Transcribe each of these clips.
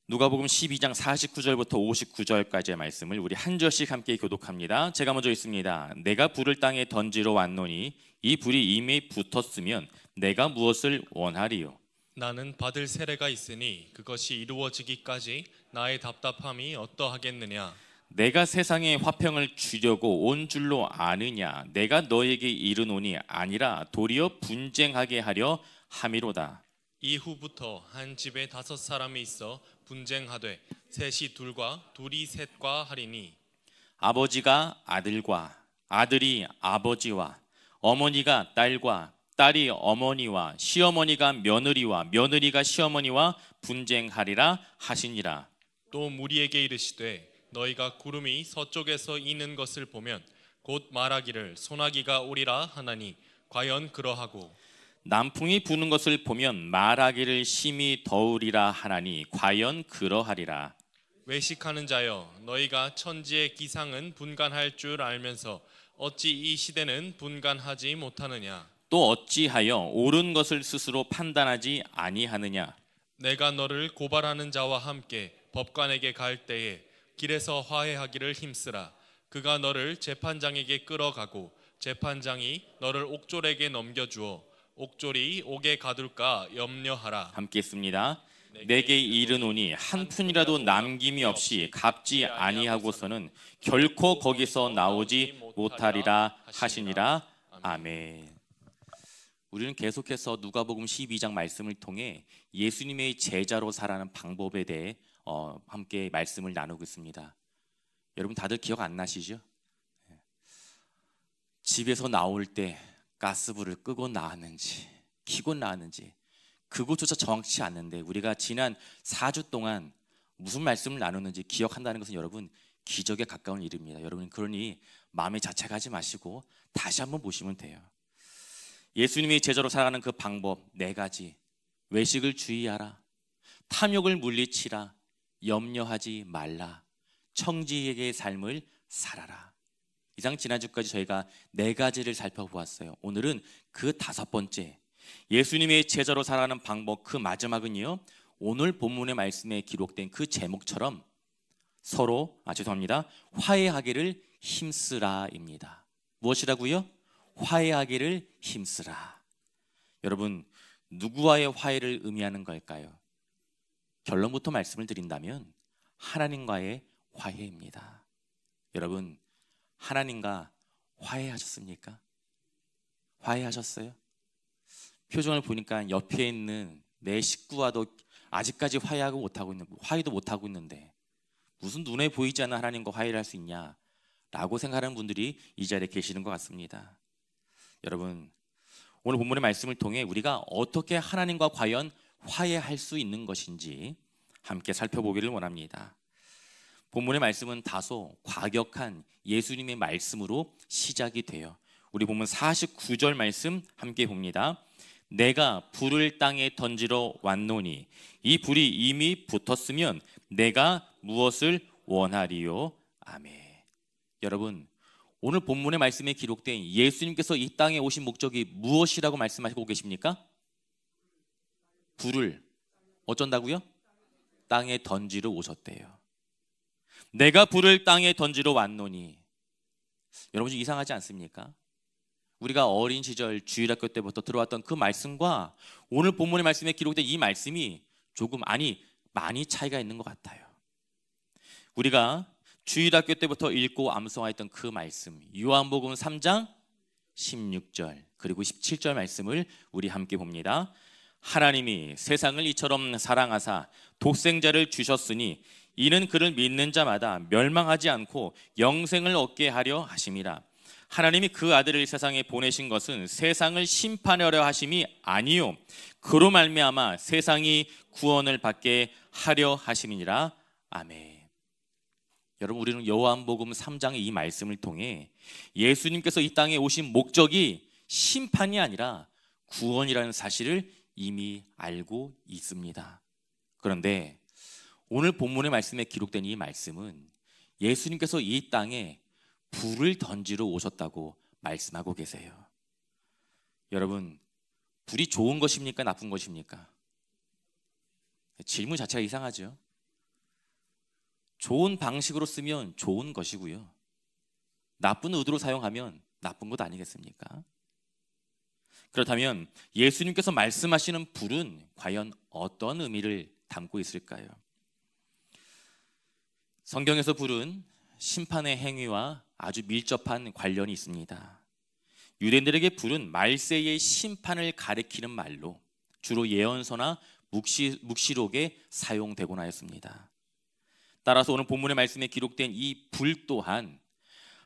누가복음 12장 49절부터 59절까지의 말씀을 우리 한 절씩 함께 교독합니다. 제가 먼저 읽습니다. 내가 불을 땅에 던지러 왔노니 이 불이 이미 붙었으면 내가 무엇을 원하리요? 나는 받을 세례가 있으니 그것이 이루어지기까지 나의 답답함이 어떠하겠느냐? 내가 세상에 화평을 주려고 온 줄로 아느냐? 내가 너에게 이르노니 아니라 도리어 분쟁하게 하려 함이로다. 이후부터 한 집에 5사람이 있어 분쟁하되 셋이 둘과 둘이 셋과 하리니 아버지가 아들과 아들이 아버지와 어머니가 딸과 딸이 어머니와 시어머니가 며느리와 며느리가 시어머니와 분쟁하리라 하시니라. 또 무리에게 이르시되 너희가 구름이 서쪽에서 이는 것을 보면 곧 말하기를 소나기가 오리라 하나니 과연 그러하고 남풍이 부는 것을 보면 말하기를 심히 더우리라 하나니 과연 그러하리라. 외식하는 자여 너희가 천지의 기상은 분간할 줄 알면서 어찌 이 시대는 분간하지 못하느냐? 또 어찌하여 옳은 것을 스스로 판단하지 아니하느냐? 내가 너를 고발하는 자와 함께 법관에게 갈 때에 길에서 화해하기를 힘쓰라. 그가 너를 재판장에게 끌어가고 재판장이 너를 옥졸에게 넘겨주어 옥졸이 옥에 가둘까 염려하라. 함께 있습니다. 내게 이르노니 한 푼이라도 남김이 없이 갚지 아니하고서는 결코 거기서 나오지 못하리라 하시니라. 아멘. 우리는 계속해서 누가복음 12장 말씀을 통해 예수님의 제자로 살아가는 방법에 대해 함께 말씀을 나누고 있습니다. 여러분 다들 기억 안 나시죠? 집에서 나올 때 가스불을 끄고 나왔는지 켜고 나왔는지 그것조차 정확치 않는데 우리가 지난 4주 동안 무슨 말씀을 나눴는지 기억한다는 것은 여러분 기적에 가까운 일입니다. 여러분 그러니 마음에 자책하지 마시고 다시 한번 보시면 돼요. 예수님이 제자로 살아가는 그 방법 4가지. 외식을 주의하라, 탐욕을 물리치라, 염려하지 말라, 청지기의 삶을 살아라. 이상 지난주까지 저희가 4가지를 살펴보았어요. 오늘은 그 5번째 예수님의 제자로 살아가는 방법 그 마지막은요, 오늘 본문의 말씀에 기록된 그 제목처럼 서로 화해하기를 힘쓰라입니다. 무엇이라고요? 화해하기를 힘쓰라. 여러분 누구와의 화해를 의미하는 걸까요? 결론부터 말씀을 드린다면 하나님과의 화해입니다. 여러분 하나님과 화해하셨습니까? 화해하셨어요? 표정을 보니까 옆에 있는 내 식구와도 아직까지 화해도 못하고 있는데 무슨 눈에 보이지 않는 하나님과 화해를 할 수 있냐라고 생각하는 분들이 이 자리에 계시는 것 같습니다. 여러분 오늘 본문의 말씀을 통해 우리가 어떻게 하나님과 과연 화해할 수 있는 것인지 함께 살펴보기를 원합니다. 본문의 말씀은 다소 과격한 예수님의 말씀으로 시작이 돼요. 우리 본문 49절 말씀 함께 봅니다. 내가 불을 땅에 던지러 왔노니 이 불이 이미 붙었으면 내가 무엇을 원하리요? 아멘. 여러분 오늘 본문의 말씀에 기록된 예수님께서 이 땅에 오신 목적이 무엇이라고 말씀하시고 계십니까? 불을 어쩐다고요? 땅에 던지러 오셨대요. 내가 불을 땅에 던지러 왔노니. 여러분 좀 이상하지 않습니까? 우리가 어린 시절 주일학교 때부터 들어왔던 그 말씀과 오늘 본문의 말씀에 기록된 이 말씀이 많이 차이가 있는 것 같아요. 우리가 주일학교 때부터 읽고 암송했던 그 말씀 요한복음 3장 16절 그리고 17절 말씀을 우리 함께 봅니다. 하나님이 세상을 이처럼 사랑하사 독생자를 주셨으니 이는 그를 믿는 자마다 멸망하지 않고 영생을 얻게 하려 하심이라. 하나님이 그 아들을 세상에 보내신 것은 세상을 심판하려 하심이 아니요 그로 말미암아 세상이 구원을 받게 하려 하심이니라. 아멘. 여러분 우리는 요한복음 3장의 이 말씀을 통해 예수님께서 이 땅에 오신 목적이 심판이 아니라 구원이라는 사실을 이미 알고 있습니다. 그런데 오늘 본문의 말씀에 기록된 이 말씀은 예수님께서 이 땅에 불을 던지러 오셨다고 말씀하고 계세요. 여러분 불이 좋은 것입니까? 나쁜 것입니까? 질문 자체가 이상하죠. 좋은 방식으로 쓰면 좋은 것이고요. 나쁜 의도로 사용하면 나쁜 것 아니겠습니까? 그렇다면 예수님께서 말씀하시는 불은 과연 어떤 의미를 담고 있을까요? 성경에서 불은 심판의 행위와 아주 밀접한 관련이 있습니다. 유대인들에게 불은 말세의 심판을 가리키는 말로 주로 예언서나 묵시록에 사용되곤 하였습니다. 따라서 오늘 본문의 말씀에 기록된 이 불 또한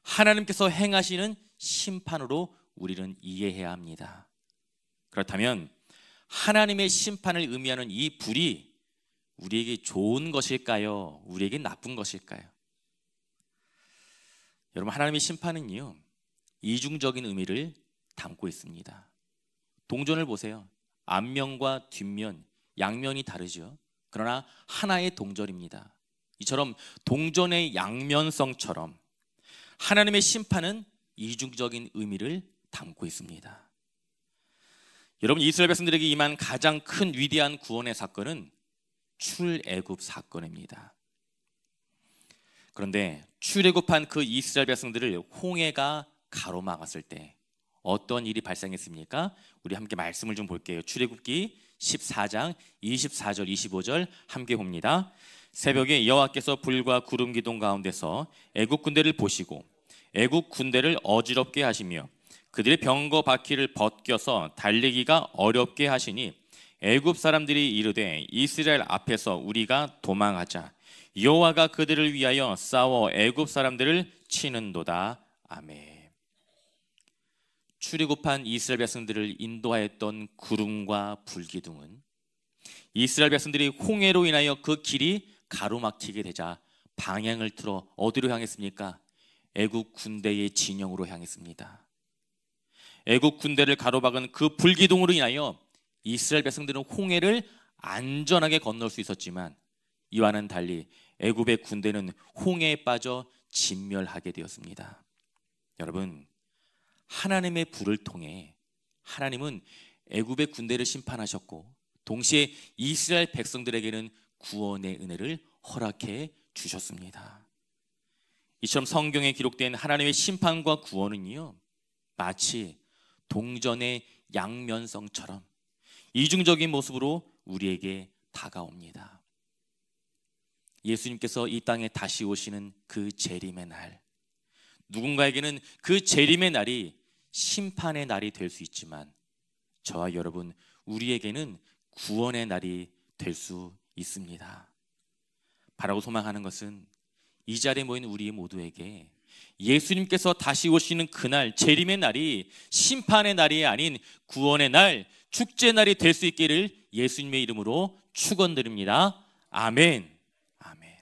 하나님께서 행하시는 심판으로 우리는 이해해야 합니다. 그렇다면 하나님의 심판을 의미하는 이 불이 우리에게 좋은 것일까요? 우리에게 나쁜 것일까요? 여러분, 하나님의 심판은요, 이중적인 의미를 담고 있습니다. 동전을 보세요. 앞면과 뒷면, 양면이 다르죠. 그러나 하나의 동전입니다. 이처럼 동전의 양면성처럼 하나님의 심판은 이중적인 의미를 담고 있습니다. 여러분, 이스라엘 백성들에게 임한 가장 큰 위대한 구원의 사건은 출애굽 사건입니다. 그런데 출애굽한 그 이스라엘 백성들을 홍해가 가로막았을 때 어떤 일이 발생했습니까? 우리 함께 말씀을 좀 볼게요. 출애굽기 14장 24절 25절 함께 봅니다. 새벽에 여호와께서 불과 구름 기둥 가운데서 애국 군대를 보시고 애국 군대를 어지럽게 하시며 그들의 병거 바퀴를 벗겨서 달리기가 어렵게 하시니 애굽 사람들이 이르되 이스라엘 앞에서 우리가 도망하자. 여호와가 그들을 위하여 싸워 애굽 사람들을 치는도다. 아멘. 출애굽한 이스라엘 백성들을 인도하였던 구름과 불기둥은 이스라엘 백성들이 홍해로 인하여 그 길이 가로막히게 되자 방향을 틀어 어디로 향했습니까? 애굽 군대의 진영으로 향했습니다. 애굽 군대를 가로막은 그 불기둥으로 인하여 이스라엘 백성들은 홍해를 안전하게 건널 수 있었지만 이와는 달리 애굽의 군대는 홍해에 빠져 진멸하게 되었습니다. 여러분, 하나님의 불을 통해 하나님은 애굽의 군대를 심판하셨고 동시에 이스라엘 백성들에게는 구원의 은혜를 허락해 주셨습니다. 이처럼 성경에 기록된 하나님의 심판과 구원은요, 마치 동전의 양면성처럼 이중적인 모습으로 우리에게 다가옵니다. 예수님께서 이 땅에 다시 오시는 그 재림의 날, 누군가에게는 그 재림의 날이 심판의 날이 될 수 있지만 저와 여러분, 우리에게는 구원의 날이 될 수 있습니다. 바라고 소망하는 것은 이 자리에 모인 우리 모두에게 예수님께서 다시 오시는 그날, 재림의 날이 심판의 날이 아닌 구원의 날, 축제의 날이 될 수 있기를 예수님의 이름으로 축원드립니다. 아멘. 아멘.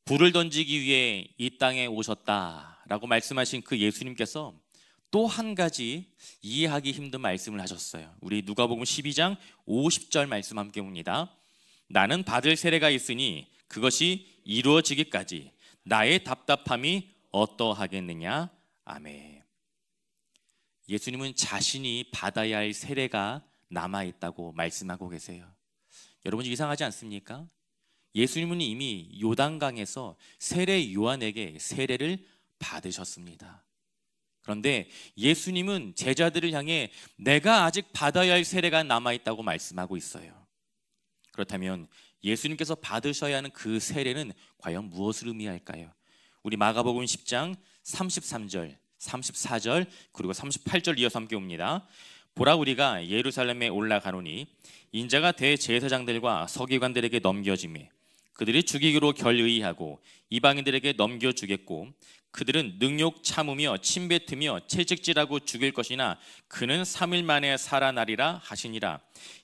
불을 던지기 위해 이 땅에 오셨다라고 말씀하신 그 예수님께서 또 한 가지 이해하기 힘든 말씀을 하셨어요. 우리 누가복음 12장 50절 말씀 함께 봅니다. 나는 받을 세례가 있으니 그것이 이루어지기까지 나의 답답함이 어떠하겠느냐. 아멘. 예수님은 자신이 받아야 할 세례가 남아있다고 말씀하고 계세요. 여러분, 이상하지 않습니까? 예수님은 이미 요단강에서 세례 요한에게 세례를 받으셨습니다. 그런데 예수님은 제자들을 향해 내가 아직 받아야 할 세례가 남아있다고 말씀하고 있어요. 그렇다면 예수님께서 받으셔야 하는 그 세례는 과연 무엇을 의미할까요? 우리 마가복음 10장 33절, 34절 그리고 38절 이어서 함께 봅니다. 보라, 우리가 예루살렘에 올라가노니 인자가 대제사장들과 서기관들에게 넘겨지매 그들이 죽이기로 결의하고 이방인들에게 넘겨주겠고 그들은 능욕 참으며 침뱉으며 채찍질하고 죽일 것이나 그는 3일 만에 살아나리라 하시니라.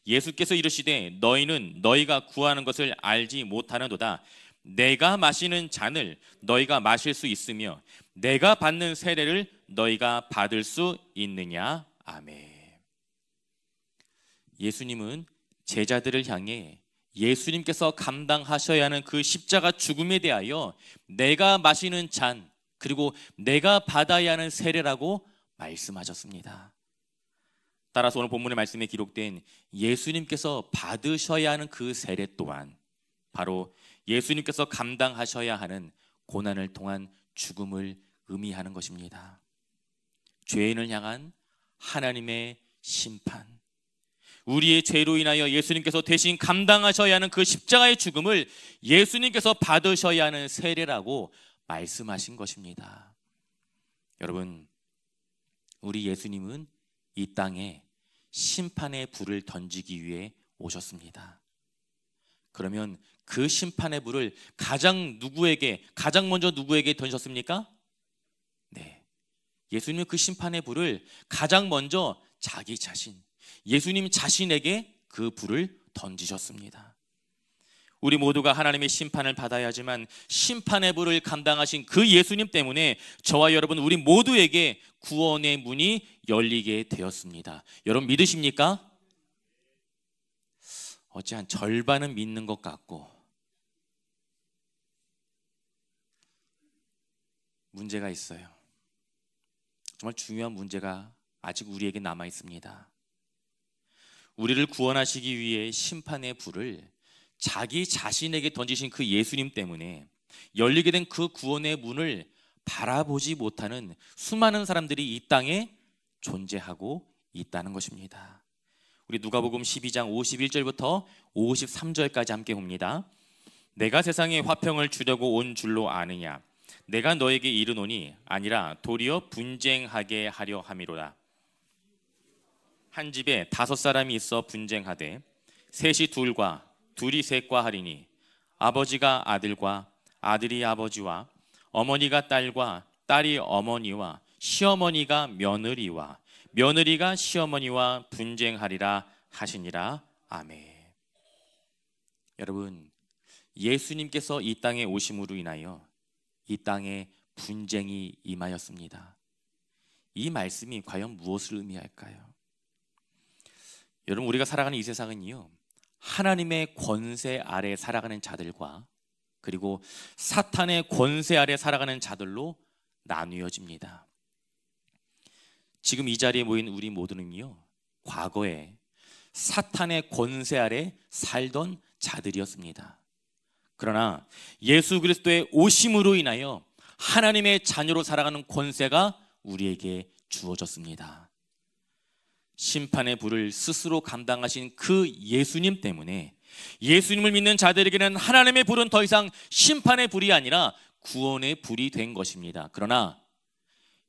예수께서 이르시되 너희는 너희가 구하는 것을 알지 못하는도다. 내가 마시는 잔을 너희가 마실 수 있으며 내가 받는 세례를 너희가 받을 수 있느냐. 아멘. 예수님은 제자들을 향해 예수님께서 감당하셔야 하는 그 십자가 죽음에 대하여 내가 마시는 잔 그리고 내가 받아야 하는 세례라고 말씀하셨습니다. 따라서 오늘 본문의 말씀에 기록된 예수님께서 받으셔야 하는 그 세례 또한 바로 예수님께서 감당하셔야 하는 고난을 통한 죽음을 의미하는 것입니다. 죄인을 향한 하나님의 심판, 우리의 죄로 인하여 예수님께서 대신 감당하셔야 하는 그 십자가의 죽음을 예수님께서 받으셔야 하는 세례라고 말씀하신 것입니다. 여러분, 우리 예수님은 이 땅에 심판의 불을 던지기 위해 오셨습니다. 그러면 그 심판의 불을 가장 먼저 누구에게 던졌습니까? 네, 예수님은 그 심판의 불을 가장 먼저 자기 자신, 예수님 자신에게 그 불을 던지셨습니다. 우리 모두가 하나님의 심판을 받아야 하지만 심판의 불을 감당하신 그 예수님 때문에 저와 여러분, 우리 모두에게 구원의 문이 열리게 되었습니다. 여러분 믿으십니까? 어찌 한 절반은 믿는 것 같고 문제가 있어요. 정말 중요한 문제가 아직 우리에게 남아 있습니다. 우리를 구원하시기 위해 심판의 불을 자기 자신에게 던지신 그 예수님 때문에 열리게 된 그 구원의 문을 바라보지 못하는 수많은 사람들이 이 땅에 존재하고 있다는 것입니다. 우리 누가복음 12장 51절부터 53절까지 함께 봅니다. 내가 세상에 화평을 주려고 온 줄로 아느냐? 내가 너에게 이르노니 아니라 도리어 분쟁하게 하려 함이로다. 한 집에 5사람이 있어 분쟁하되 셋이 둘과 둘이 셋과 하리니 아버지가 아들과 아들이 아버지와 어머니가 딸과 딸이 어머니와 시어머니가 며느리와 며느리가 시어머니와 분쟁하리라 하시니라. 아멘. 여러분, 예수님께서 이 땅에 오심으로 인하여 이 땅에 분쟁이 임하였습니다. 이 말씀이 과연 무엇을 의미할까요? 여러분, 우리가 살아가는 이 세상은요, 하나님의 권세 아래 살아가는 자들과 그리고 사탄의 권세 아래 살아가는 자들로 나뉘어집니다. 지금 이 자리에 모인 우리 모두는요, 과거에 사탄의 권세 아래 살던 자들이었습니다. 그러나 예수 그리스도의 오심으로 인하여 하나님의 자녀로 살아가는 권세가 우리에게 주어졌습니다. 심판의 불을 스스로 감당하신 그 예수님 때문에 예수님을 믿는 자들에게는 하나님의 불은 더 이상 심판의 불이 아니라 구원의 불이 된 것입니다. 그러나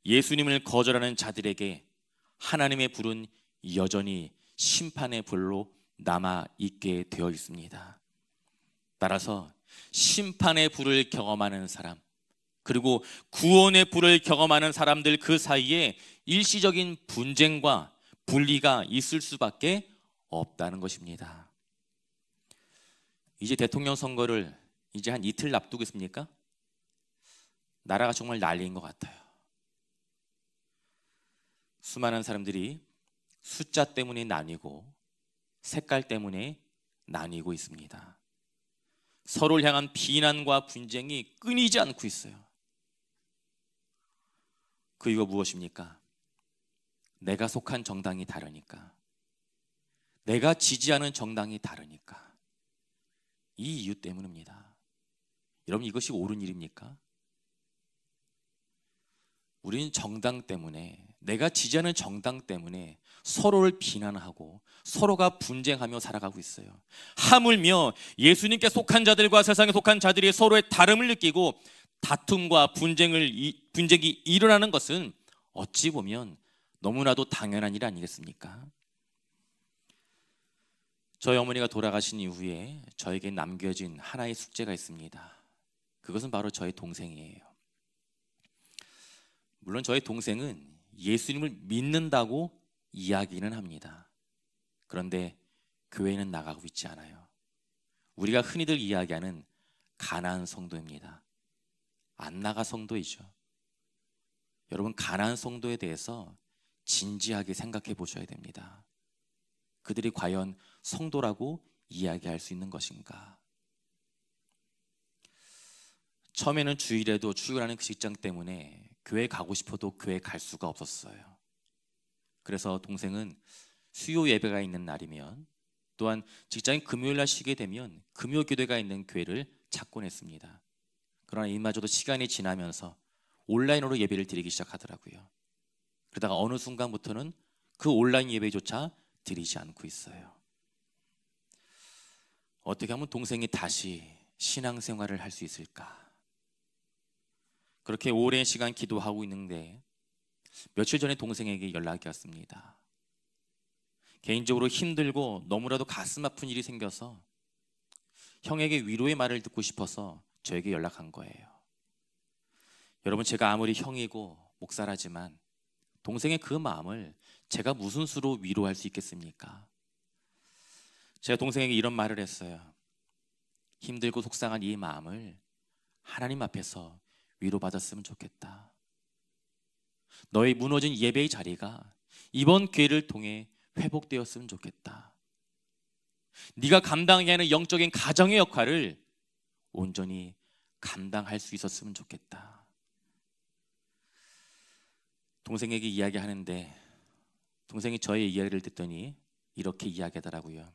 예수님을 거절하는 자들에게 하나님의 불은 여전히 심판의 불로 남아있게 되어 있습니다. 따라서 심판의 불을 경험하는 사람, 그리고 구원의 불을 경험하는 사람들 그 사이에 일시적인 분쟁과 분리가 있을 수밖에 없다는 것입니다. 이제 대통령 선거를 이제 한 이틀 앞두고 있습니까? 나라가 정말 난리인 것 같아요. 수많은 사람들이 숫자 때문에 나뉘고 색깔 때문에 나뉘고 있습니다. 서로를 향한 비난과 분쟁이 끊이지 않고 있어요. 그 이유가 무엇입니까? 내가 속한 정당이 다르니까, 내가 지지하는 정당이 다르니까, 이 이유 때문입니다. 여러분, 이것이 옳은 일입니까? 우리는 정당 때문에, 내가 지지하는 정당 때문에 서로를 비난하고 서로가 분쟁하며 살아가고 있어요. 하물며 예수님께 속한 자들과 세상에 속한 자들이 서로의 다름을 느끼고 다툼과 분쟁이 일어나는 것은 어찌 보면 너무나도 당연한 일 아니겠습니까? 저희 어머니가 돌아가신 이후에 저에게 남겨진 하나의 숙제가 있습니다. 그것은 바로 저의 동생이에요. 물론 저희 동생은 예수님을 믿는다고 이야기는 합니다. 그런데 교회는 나가고 있지 않아요. 우리가 흔히들 이야기하는 가나안 성도입니다. 안 나가 성도이죠. 여러분, 가나안 성도에 대해서 진지하게 생각해 보셔야 됩니다. 그들이 과연 성도라고 이야기할 수 있는 것인가? 처음에는 주일에도 출근하는 그 직장 때문에 교회 가고 싶어도 교회 갈 수가 없었어요. 그래서 동생은 수요 예배가 있는 날이면 또한 직장인 금요일 날 쉬게 되면 금요 교대가 있는 교회를 찾곤 했습니다. 그러나 이마저도 시간이 지나면서 온라인으로 예배를 드리기 시작하더라고요. 그러다가 어느 순간부터는 그 온라인 예배조차 드리지 않고 있어요. 어떻게 하면 동생이 다시 신앙생활을 할 수 있을까? 그렇게 오랜 시간 기도하고 있는데 며칠 전에 동생에게 연락이 왔습니다. 개인적으로 힘들고 너무나도 가슴 아픈 일이 생겨서 형에게 위로의 말을 듣고 싶어서 저에게 연락한 거예요. 여러분, 제가 아무리 형이고 목사라지만 동생의 그 마음을 제가 무슨 수로 위로할 수 있겠습니까? 제가 동생에게 이런 말을 했어요. 힘들고 속상한 이 마음을 하나님 앞에서 위로받았으면 좋겠다. 너의 무너진 예배의 자리가 이번 기회를 통해 회복되었으면 좋겠다. 네가 감당해야 하는 영적인 가정의 역할을 온전히 감당할 수 있었으면 좋겠다. 동생에게 이야기하는데 동생이 저의 이야기를 듣더니 이렇게 이야기하더라고요.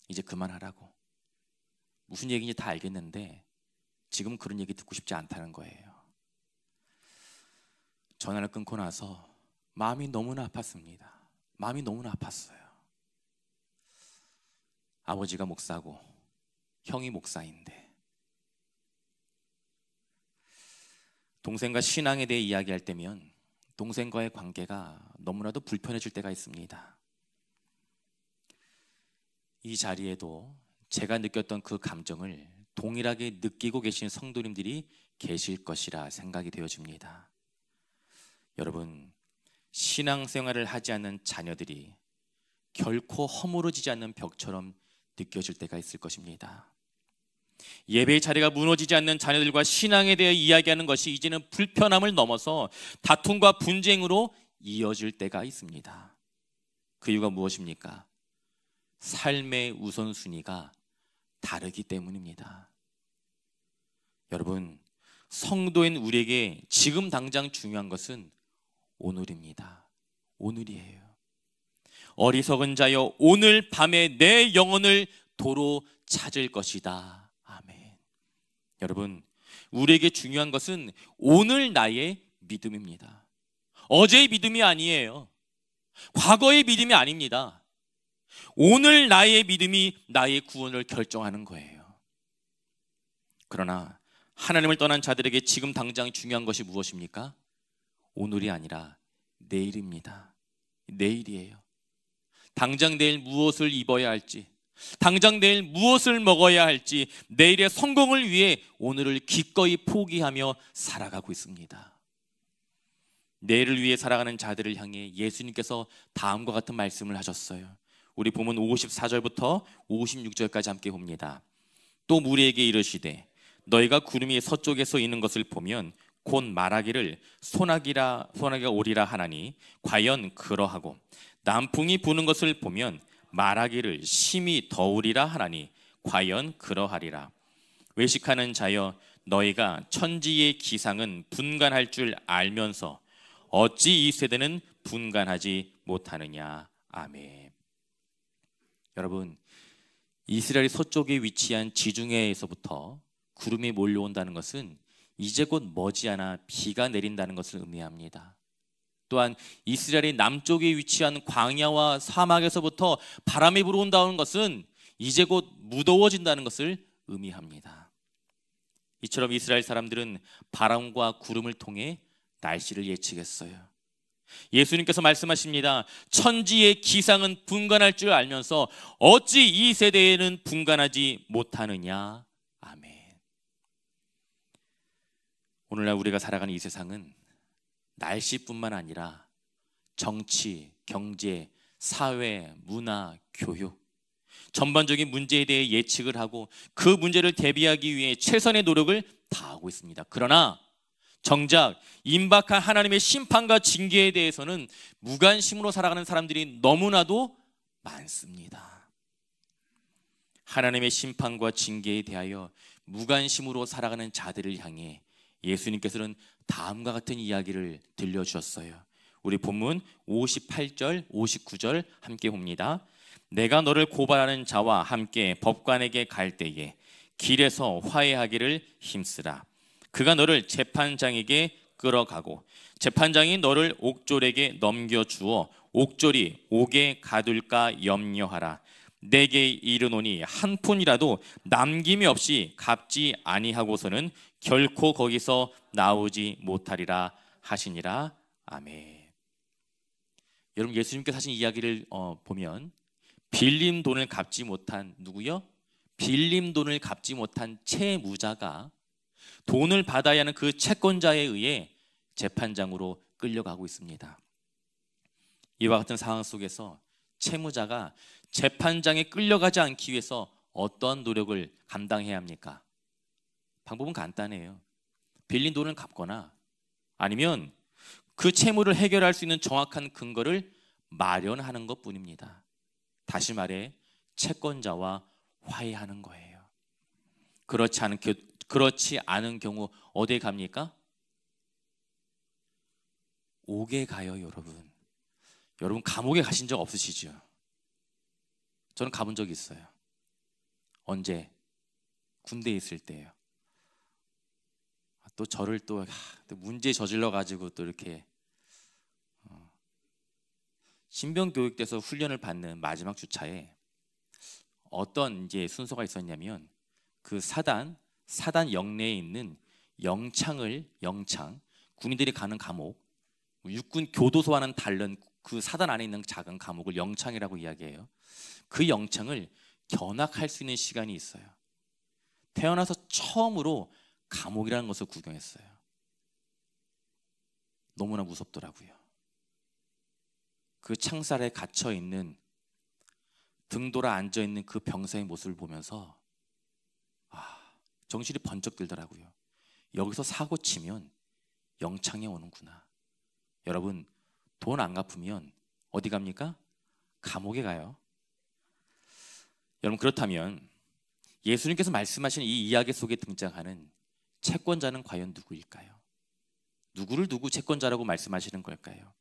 이제 그만하라고. 무슨 얘기인지 다 알겠는데 지금 그런 얘기 듣고 싶지 않다는 거예요. 전화를 끊고 나서 마음이 너무나 아팠습니다. 마음이 너무나 아팠어요. 아버지가 목사고 형이 목사인데 동생과 신앙에 대해 이야기할 때면 동생과의 관계가 너무나도 불편해질 때가 있습니다. 이 자리에도 제가 느꼈던 그 감정을 동일하게 느끼고 계신 성도님들이 계실 것이라 생각이 되어집니다. 여러분, 신앙생활을 하지 않는 자녀들이 결코 허물어지지 않는 벽처럼 느껴질 때가 있을 것입니다. 예배의 자리가 무너지지 않는 자녀들과 신앙에 대해 이야기하는 것이 이제는 불편함을 넘어서 다툼과 분쟁으로 이어질 때가 있습니다. 그 이유가 무엇입니까? 삶의 우선순위가 다르기 때문입니다. 여러분, 성도인 우리에게 지금 당장 중요한 것은 오늘입니다. 오늘이에요. 어리석은 자여, 오늘 밤에 내 영혼을 도로 찾을 것이다. 아멘. 여러분, 우리에게 중요한 것은 오늘 나의 믿음입니다. 어제의 믿음이 아니에요. 과거의 믿음이 아닙니다. 오늘 나의 믿음이 나의 구원을 결정하는 거예요. 그러나 하나님을 떠난 자들에게 지금 당장 중요한 것이 무엇입니까? 오늘이 아니라 내일입니다. 내일이에요. 당장 내일 무엇을 입어야 할지, 당장 내일 무엇을 먹어야 할지, 내일의 성공을 위해 오늘을 기꺼이 포기하며 살아가고 있습니다. 내일을 위해 살아가는 자들을 향해 예수님께서 다음과 같은 말씀을 하셨어요. 우리 본문 54절부터 56절까지 함께 봅니다. 또 무리에게 이르시되 너희가 구름이 서쪽에서 있는 것을 보면 곧 말하기를 소나기가 오리라 하나니 과연 그러하고 남풍이 부는 것을 보면 말하기를 심히 더우리라 하나니 과연 그러하리라. 외식하는 자여, 너희가 천지의 기상은 분간할 줄 알면서 어찌 이 세대는 분간하지 못하느냐. 아멘. 여러분, 이스라엘 서쪽에 위치한 지중해에서부터 구름이 몰려온다는 것은 이제 곧 머지않아 비가 내린다는 것을 의미합니다. 또한 이스라엘의 남쪽에 위치한 광야와 사막에서부터 바람이 불어온다는 것은 이제 곧 무더워진다는 것을 의미합니다. 이처럼 이스라엘 사람들은 바람과 구름을 통해 날씨를 예측했어요. 예수님께서 말씀하십니다. 천지의 기상은 분간할 줄 알면서 어찌 이 세대에는 분간하지 못하느냐. 아멘. 오늘날 우리가 살아가는 이 세상은 날씨뿐만 아니라 정치, 경제, 사회, 문화, 교육, 전반적인 문제에 대해 예측을 하고 그 문제를 대비하기 위해 최선의 노력을 다하고 있습니다. 그러나 정작 임박한 하나님의 심판과 징계에 대해서는 무관심으로 살아가는 사람들이 너무나도 많습니다. 하나님의 심판과 징계에 대하여 무관심으로 살아가는 자들을 향해 예수님께서는 다음과 같은 이야기를 들려주셨어요. 우리 본문 58절, 59절 함께 봅니다. 내가 너를 고발하는 자와 함께 법관에게 갈 때에 길에서 화해하기를 힘쓰라. 그가 너를 재판장에게 끌어가고 재판장이 너를 옥졸에게 넘겨주어 옥졸이 옥에 가둘까 염려하라. 내게 이르노니 한 푼이라도 남김이 없이 갚지 아니하고서는 결코 거기서 나오지 못하리라 하시니라. 아멘. 여러분, 예수님께서 하신 이야기를 보면 빌린 돈을 갚지 못한 누구요? 빌린 돈을 갚지 못한 채무자가 돈을 받아야 하는 그 채권자에 의해 재판장으로 끌려가고 있습니다. 이와 같은 상황 속에서 채무자가 재판장에 끌려가지 않기 위해서 어떠한 노력을 감당해야 합니까? 방법은 간단해요. 빌린 돈을 갚거나 아니면 그 채무를 해결할 수 있는 정확한 근거를 마련하는 것뿐입니다. 다시 말해 채권자와 화해하는 거예요. 그렇지 않은 경우 어디에 갑니까? 옥에 가요. 여러분 감옥에 가신 적 없으시죠? 저는 가본 적이 있어요. 언제? 군대에 있을 때예요. 또 저를 또 문제 저질러 가지고 또 이렇게 신병 교육대에서 훈련을 받는 마지막 주차에 어떤 이제 순서가 있었냐면 그 사단 영내에 있는 영창 군인들이 가는 감옥, 육군 교도소와는 다른 그 사단 안에 있는 작은 감옥을 영창이라고 이야기해요. 그 영창을 견학할 수 있는 시간이 있어요. 태어나서 처음으로 감옥이라는 것을 구경했어요. 너무나 무섭더라고요. 그 창살에 갇혀 있는 등 돌아 앉아 있는 그 병사의 모습을 보면서 정신이 번쩍 들더라고요. 여기서 사고 치면 영창에 오는구나. 여러분, 돈 안 갚으면 어디 갑니까? 감옥에 가요. 여러분, 그렇다면 예수님께서 말씀하신 이 이야기 속에 등장하는 채권자는 과연 누구일까요? 누구를 두고 채권자라고 말씀하시는 걸까요?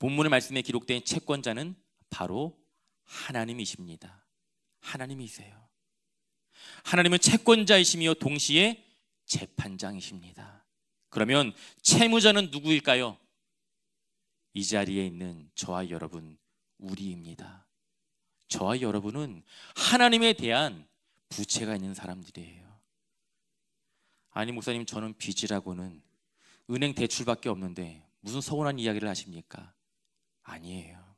본문의 말씀에 기록된 채권자는 바로 하나님이십니다. 하나님이세요. 하나님은 채권자이시며 동시에 재판장이십니다. 그러면 채무자는 누구일까요? 이 자리에 있는 저와 여러분, 우리입니다. 저와 여러분은 하나님에 대한 부채가 있는 사람들이에요. 아니 목사님, 저는 빚이라고는 은행 대출밖에 없는데 무슨 서운한 이야기를 하십니까? 아니에요.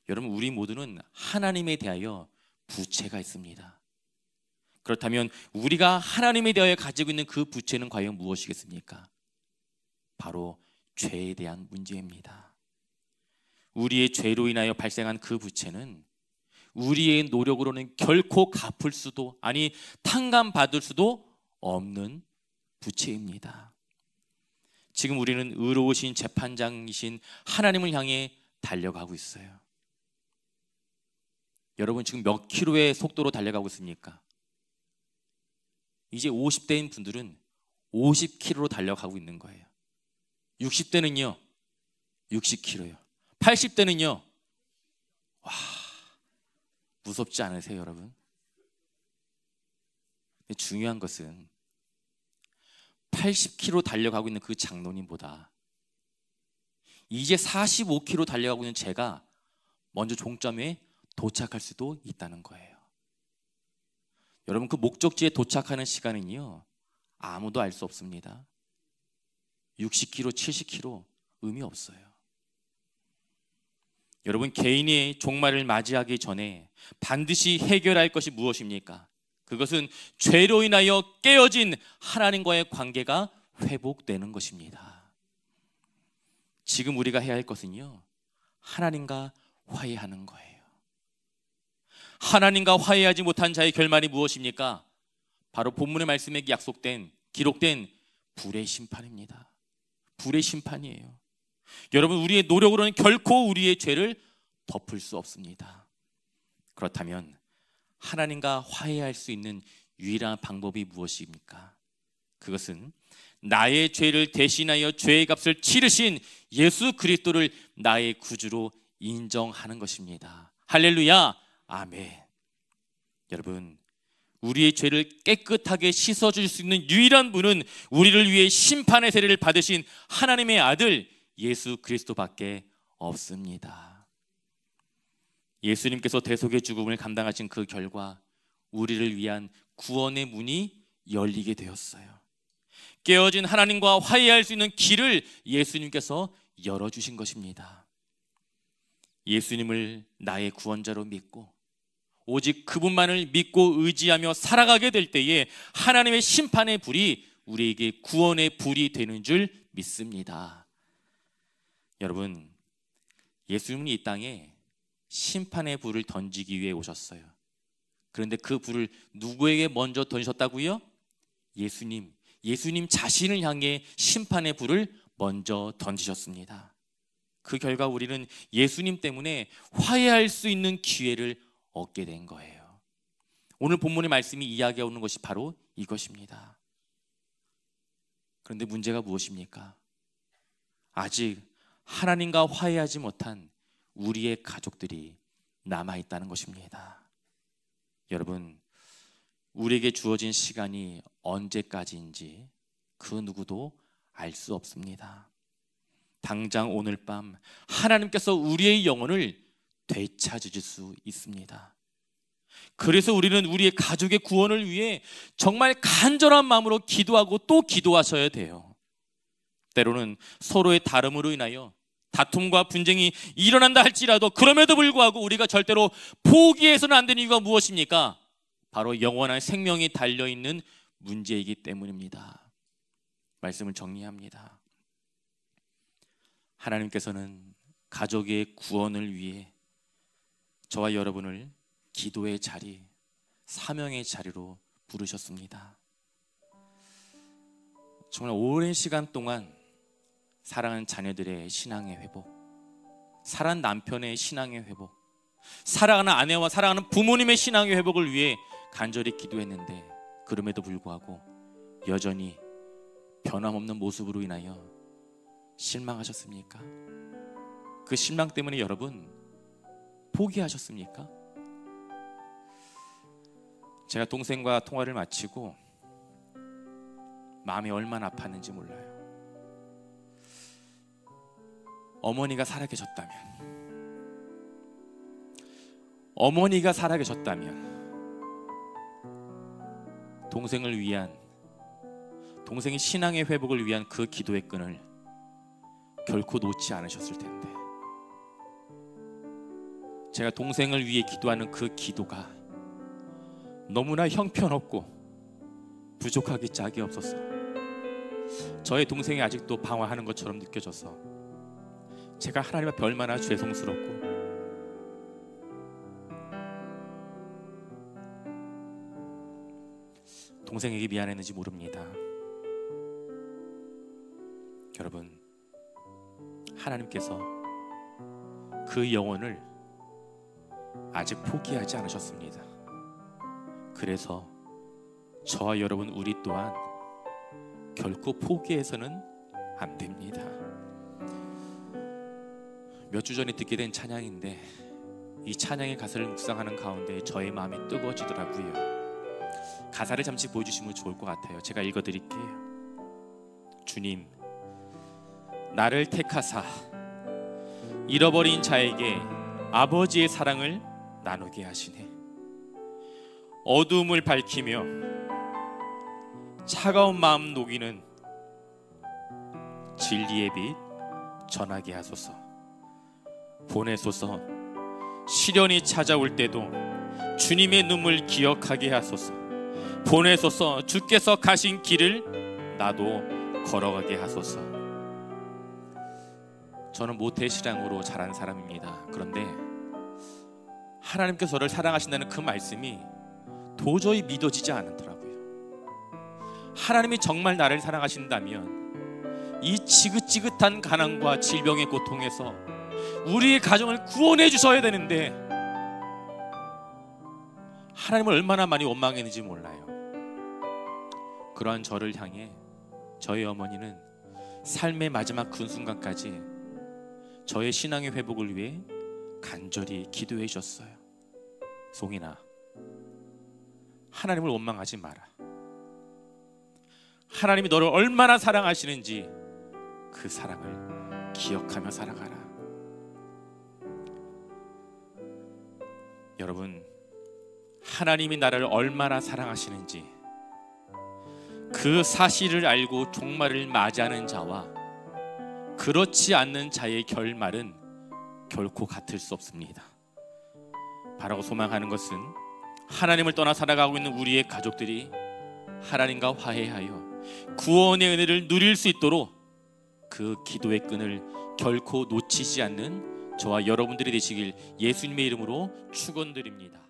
여러분, 우리 모두는 하나님에 대하여 부채가 있습니다. 그렇다면 우리가 하나님에 대하여 가지고 있는 그 부채는 과연 무엇이겠습니까? 바로 죄에 대한 문제입니다. 우리의 죄로 인하여 발생한 그 부채는 우리의 노력으로는 결코 갚을 수도 탕감받을 수도 없는 부채입니다. 지금 우리는 의로우신 재판장이신 하나님을 향해 달려가고 있어요. 여러분, 지금 몇 킬로의 속도로 달려가고 있습니까? 이제 50대인 분들은 50km로 달려가고 있는 거예요. 60대는요 60km요. 80대는요 무섭지 않으세요, 여러분? 근데 중요한 것은 80km 달려가고 있는 그 장로님보다 이제 45km 달려가고 있는 제가 먼저 종점에 도착할 수도 있다는 거예요. 여러분, 그 목적지에 도착하는 시간은요 아무도 알 수 없습니다. 60km, 70km 의미 없어요. 여러분, 개인의 종말을 맞이하기 전에 반드시 해결할 것이 무엇입니까? 그것은 죄로 인하여 깨어진 하나님과의 관계가 회복되는 것입니다. 지금 우리가 해야 할 것은요 하나님과 화해하는 거예요. 하나님과 화해하지 못한 자의 결말이 무엇입니까? 바로 본문의 말씀에 기록된 불의 심판입니다. 불의 심판이에요. 여러분, 우리의 노력으로는 결코 우리의 죄를 덮을 수 없습니다. 그렇다면 하나님과 화해할 수 있는 유일한 방법이 무엇입니까? 그것은 나의 죄를 대신하여 죄의 값을 치르신 예수 그리스도를 나의 구주로 인정하는 것입니다. 할렐루야, 아멘. 여러분, 우리의 죄를 깨끗하게 씻어줄 수 있는 유일한 분은 우리를 위해 심판의 세례를 받으신 하나님의 아들 예수 그리스도밖에 없습니다. 예수님께서 대속의 죽음을 감당하신 그 결과 우리를 위한 구원의 문이 열리게 되었어요. 깨어진 하나님과 화해할 수 있는 길을 예수님께서 열어주신 것입니다. 예수님을 나의 구원자로 믿고 오직 그분만을 믿고 의지하며 살아가게 될 때에 하나님의 심판의 불이 우리에게 구원의 불이 되는 줄 믿습니다. 여러분, 예수님은 이 땅에 심판의 불을 던지기 위해 오셨어요. 그런데 그 불을 누구에게 먼저 던지셨다고요? 예수님 자신을 향해 심판의 불을 먼저 던지셨습니다. 그 결과 우리는 예수님 때문에 화해할 수 있는 기회를 얻게 된 거예요. 오늘 본문의 말씀이 이야기하는 것이 바로 이것입니다. 그런데 문제가 무엇입니까? 아직 하나님과 화해하지 못한 우리의 가족들이 남아있다는 것입니다. 여러분, 우리에게 주어진 시간이 언제까지인지 그 누구도 알 수 없습니다. 당장 오늘 밤 하나님께서 우리의 영혼을 되찾으실 수 있습니다. 그래서 우리는 우리의 가족의 구원을 위해 정말 간절한 마음으로 기도하고 또 기도하셔야 돼요. 때로는 서로의 다름으로 인하여 다툼과 분쟁이 일어난다 할지라도 그럼에도 불구하고 우리가 절대로 포기해서는 안 되는 이유가 무엇입니까? 바로 영원한 생명이 달려있는 문제이기 때문입니다. 말씀을 정리합니다. 하나님께서는 가족의 구원을 위해 저와 여러분을 기도의 자리, 사명의 자리로 부르셨습니다. 정말 오랜 시간 동안 사랑하는 자녀들의 신앙의 회복, 사랑하는 남편의 신앙의 회복, 사랑하는 아내와 사랑하는 부모님의 신앙의 회복을 위해 간절히 기도했는데 그럼에도 불구하고 여전히 변함없는 모습으로 인하여 실망하셨습니까? 그 실망 때문에 여러분 포기하셨습니까? 제가 동생과 통화를 마치고 마음이 얼마나 아팠는지 몰라요. 어머니가 살아계셨다면 동생을 위한, 동생의 신앙의 회복을 위한 그 기도의 끈을 결코 놓지 않으셨을 텐데, 제가 동생을 위해 기도하는 그 기도가 너무나 형편없고 부족하기 짝이 없어서 저의 동생이 아직도 방황하는 것처럼 느껴져서 제가 하나님 앞에 얼마나 죄송스럽고 동생에게 미안했는지 모릅니다. 여러분, 하나님께서 그 영혼을 아직 포기하지 않으셨습니다. 그래서 저와 여러분 우리 또한 결코 포기해서는 안 됩니다. 몇 주 전에 듣게 된 찬양인데 이 찬양의 가사를 묵상하는 가운데 저의 마음이 뜨거워지더라고요. 가사를 잠시 보여주시면 좋을 것 같아요. 제가 읽어드릴게요. 주님, 나를 택하사 잃어버린 자에게 아버지의 사랑을 나누게 하시네. 어두움을 밝히며 차가운 마음 녹이는 진리의 빛 전하게 하소서. 보내소서. 시련이 찾아올 때도 주님의 눈물 기억하게 하소서. 보내소서. 주께서 가신 길을 나도 걸어가게 하소서. 저는 모태신앙으로 자란 사람입니다. 그런데 하나님께서 저를 사랑하신다는 그 말씀이 도저히 믿어지지 않더라고요. 하나님이 정말 나를 사랑하신다면 이 지긋지긋한 가난과 질병의 고통에서 우리의 가정을 구원해 주셔야 되는데 하나님을 얼마나 많이 원망했는지 몰라요. 그러한 저를 향해 저희 어머니는 삶의 마지막 그 순간까지 저의 신앙의 회복을 위해 간절히 기도해 주셨어요. 송인아, 하나님을 원망하지 마라. 하나님이 너를 얼마나 사랑하시는지 그 사랑을 기억하며 살아가라. 여러분, 하나님이 나를 얼마나 사랑하시는지 그 사실을 알고 종말을 맞이하는 자와 그렇지 않는 자의 결말은 결코 같을 수 없습니다. 바라고 소망하는 것은 하나님을 떠나 살아가고 있는 우리의 가족들이 하나님과 화해하여 구원의 은혜를 누릴 수 있도록 그 기도의 끈을 결코 놓치지 않는 저와 여러분들이 되시길 예수님의 이름으로 축원드립니다.